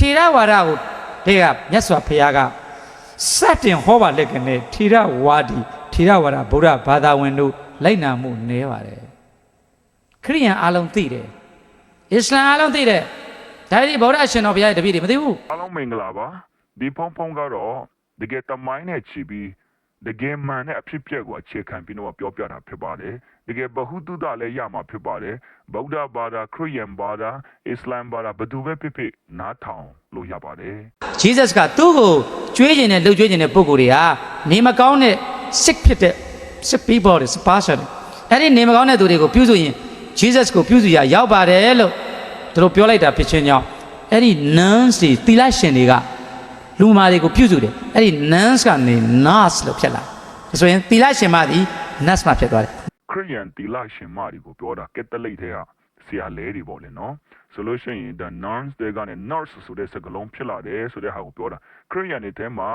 ထေရဝါဒကိုတွေကမြတ်စွာဘုရားကစတင်ဟောပါလက်ကနေထေရဝါဒီထေရဝါဒဗုဒ္ဓဘာသာဝင်တို့လိုက်နာမှုနည်းပါတယ်ခရိယန်အားလုံးသိတယ်အစ္စလာမ်အားလုံးသိတယ်ဒါပေမဲ့ဗုဒ္ဓရှင်တော်ဘုရားရဲ့တပည့်တွေမသိဘူး အားလုံးမင်္ဂလာပါဒီဖုန်းကတော့တကယ်တမိုင်းနဲ့ချီပြီးတကယ်မှန်တဲ့အဖြစ်အပျက်ကိုအခြေခံပြီးတော့ပြောပြတာဖြစ်ပါတယ်တကယ်ဘဟုတုတလည်းရမှာဖြစ်ပါတယ်ဗုဒ္ဓဘာသာခရစ်ယာန်ဘာသာအစ္စလာမ်ဘာသာဘယ်သူပဲဖြစ်ဖြစ်နားထောင်လို့ရပါတယ် Jesus ကသူ့ကိုကျွေးကျင်တဲ့လှုပ်ကျွေးကျင်တဲ့ပုံကိုယ်တွေဟာနေမကောင်းတဲ့ sick ဖြစ်တဲ့ sick people တွေ spasher အဲ့ဒီနေမကောင်းတဲ့သူတွေကိုပြုစုရင် Jesus ကိုပြုစုရရောက်ပါတယ်လို့သူတို့ပြောလိုက်တာဖြစ်ခြင်းကြောင့်အဲ့ဒီ nuns တွေသီလရှင်တွေကလူမာတွေကိုပြုစုတယ်အဲ့ဒီ nuns ကနေ nurse လို့ဖြစ်လာဆိုရင်သီလရှင်မသည် nurse မှာဖြစ်သွားတယ် ခရစ်ယာန်တီလာရှင်မတွေကိုပြောတာကက်သလစ်တွေကဆရာလဲတွေပေါ့လေနော်ဆိုလို့ရှိရင် the nuns တွေကနေ nurse ဆိုတဲ့စကားလုံးဖြစ်လာတယ်ဆိုတဲ့ဟာကိုပြောတာခရစ်ယာန်တွေထဲမှာ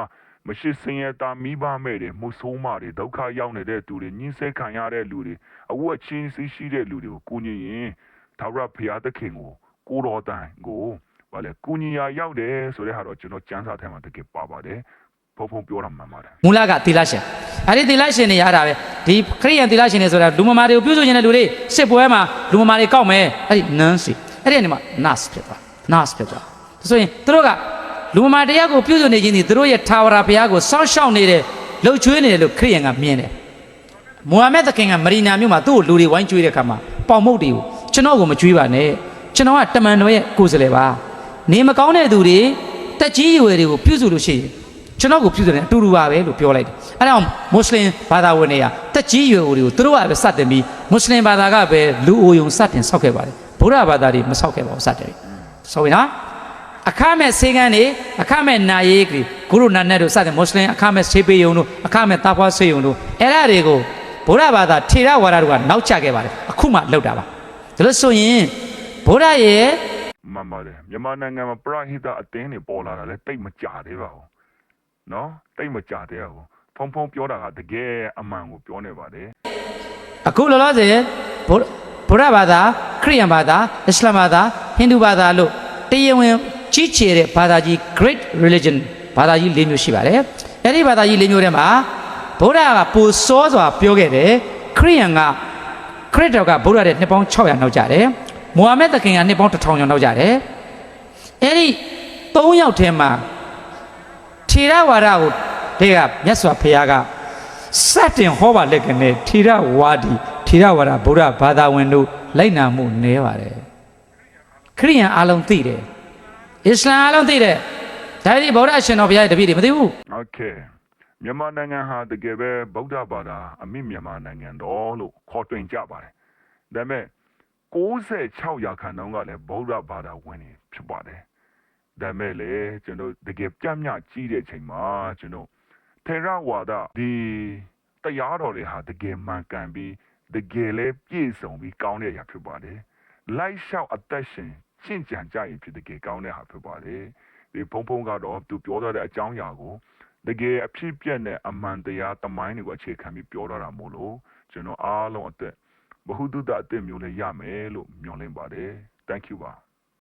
မရှိစင်ရတာမိဘမဲ့တွေမှုဆိုးမတွေဒုက္ခရောက်နေတဲ့သူတွေညှင်းဆဲခံရတဲ့လူတွေအဝတ်ချင်းစီးရှိတဲ့လူတွေကိုကိုကြီးရင်သာရဘုရားသခင်ကိုတော်တိုင်ကိုဘာလဲကိုကြီးရာရောက်တယ်ဆိုတဲ့ဟာတော့ကျွန်တော်စံစာထဲမှာတကယ်ပါပါတယ်ဖုံပြောတာမှန်ပါတယ် မူလကသီလရှင်အဲ့ဒီသီလရှင်တွေရတာပဲဒီခရိယန်သီလရှင်တွေဆိုတာလူမမာတွေကိုပြုစုခြင်းတဲ့လူတွေစစ်ပွဲမှာလူမမာတွေကောက်မယ်အဲ့ဒီ nuns အဲ့ဒီအနေမှာ nurse ဖြစ်သွား nurse ဖြစ်သွားဆိုရင်သူတို့ကလူမမာတရားကိုပြုစုနေခြင်းဒီသူတို့ရဲ့ထာဝရဘုရားကိုစောင့်ရှောက်နေတဲ့လှုပ်ချွေးနေတယ်လို့ခရိယန်ကမြင်တယ်မူဟာမက်သခင်ကမရီနာမြို့မှာသူ့ကိုလူတွေဝိုင်းကျွေးတဲ့ခါမှာပေါင်မုတ်တွေကိုကျွန်တော်ကိုမကျွေးပါနဲ့ကျွန်တော်ကတမန်တော်ရဲ့ကိုယ်စားလှယ်ပါနေမကောင်းတဲ့သူတွေတက်ကြီးရွယ်တွေကိုပြုစုလို့ရှိရင်ကျွန်တော်ကိုပြုစုတယ်အတူတူပါပဲလို့ပြောလိုက်တယ်အဲဒါမွတ်စလင်ဘာသာဝင်တွေကတက်ကြီးရွယ်တွေကိုသူတို့ကပဲစတင်ပြီးမွတ်စလင်ဘာသာကပဲလူအိုယုံစတင်ဆောက်ခဲ့ပါတယ်ဗုဒ္ဓဘာသာတွေမဆောက်ခဲ့ပါဘူးစတင်ဆိုရင်နော်အခမဲ့ဆေးကန်းတွေအခမဲ့နာရေးကြီးဂုရုနာနတ်တို့စတဲ့မွတ်စလင်အခမဲ့ဆေးပေးယုံတို့အခမဲ့တာဖွားဆေးယုံတို့အဲ့ဒါတွေကိုဗုဒ္ဓဘာသာထေရဝါဒတို့ကနောက်ကျခဲ့ပါတယ်အခုမှလောက်တာပါဒါလို့ဆိုရင်ဗုဒ္ဓရဲ့ မှန်ပါတယ်မြန်မာနိုင်ငံမှာပရဟိတအသင်းတွေပေါ်လာတာလည်းတိတ်မကြသေးပါဘူးနော်တိတ်မကြသေးဘူးဖုံပြောတာကတကယ်အမှန်ကိုပြောနေပါတယ် အခုလောလောဆယ်ဗုဒ္ဓဘာသာခရစ်ယာန်ဘာသာအစ္စလာမ်ဘာသာဟိန္ဒူဘာသာလို့တရားဝင်ကြီးကျယ်တဲ့ဘာသာကြီး great religion ဘာသာကြီး၄မျိုးရှိပါတယ်အဲ့ဒီဘာသာကြီး၄မျိုးထဲမှာဗုဒ္ဓကပိုစောစွာပြောခဲ့တယ်ခရစ်ယာန်ကခရစ်တော်ကဗုဒ္ဓတဲ့နှစ်ပေါင်း600နောက်ကြတယ်မူဟာမက်သခင်ကနှစ်ပေါင်း1000ကျော်နောက်ကြတယ်အဲ့ဒီ3ယောက်ထဲမှာထေရဝါဒကိုတွေကမြတ်စွာဘုရားကစတင်ဟောပါလက်ကနေထေရဝါဒီထေရဝါဒဗုဒ္ဓဘာသာဝင်တို့လိုက်နာမှုနည်းပါတယ်ခရိယန်အားလုံးသိတယ်အစ္စလာမ်အားလုံးသိတယ်ဒါပေမဲ့ဗုဒ္ဓရှင်တော်ဘုရားရဲ့တပည့်တွေမသိဘူး โอเคမြန်မာနိုင်ငံဟာတကယ်ပဲဗုဒ္ဓဘာသာအမိမြန်မာနိုင်ငံတော်လို့ခေါ်တွင်ကြပါတယ်ဒါပေမဲ့96ရာခိုင်နှုန်းကလည်းဗုဒ္ဓဘာသာဝင်နေဖြစ်ပါတယ်ဒါပေမဲ့လေကျွန်တော်တကယ်ပြန့်မြကြီးတဲ့အချိန်မှာကျွန်တော်ထေရဝါဒဒီတရားတော်တွေဟာတကယ်မှန်ကန်ပြီးတကယ်လဲပြည့်စုံပြီးကောင်းတဲ့အရာဖြစ်ပါတယ်လိုက်လျှောက်အသက်ရှင်ရှင်းကြံကြရင်ဖြစ်တကယ်ကောင်းတဲ့ဟာဖြစ်ပါတယ်ဒီဖုံကတော့သူပြောထားတဲ့အကြောင်းအရာကိုတကယ်အဖြစ်ပြက်နဲ့အမှန်တရားတမိုင်းတွေကိုအခြေခံပြီးပြောထားတာမို့လို့ကျွန်တော်အားလုံးအသက်ဘ ഹു တုတအသက်မျိုးလေးရမယ်လို့မျှော်လင့်ပါတယ် thank you ပါ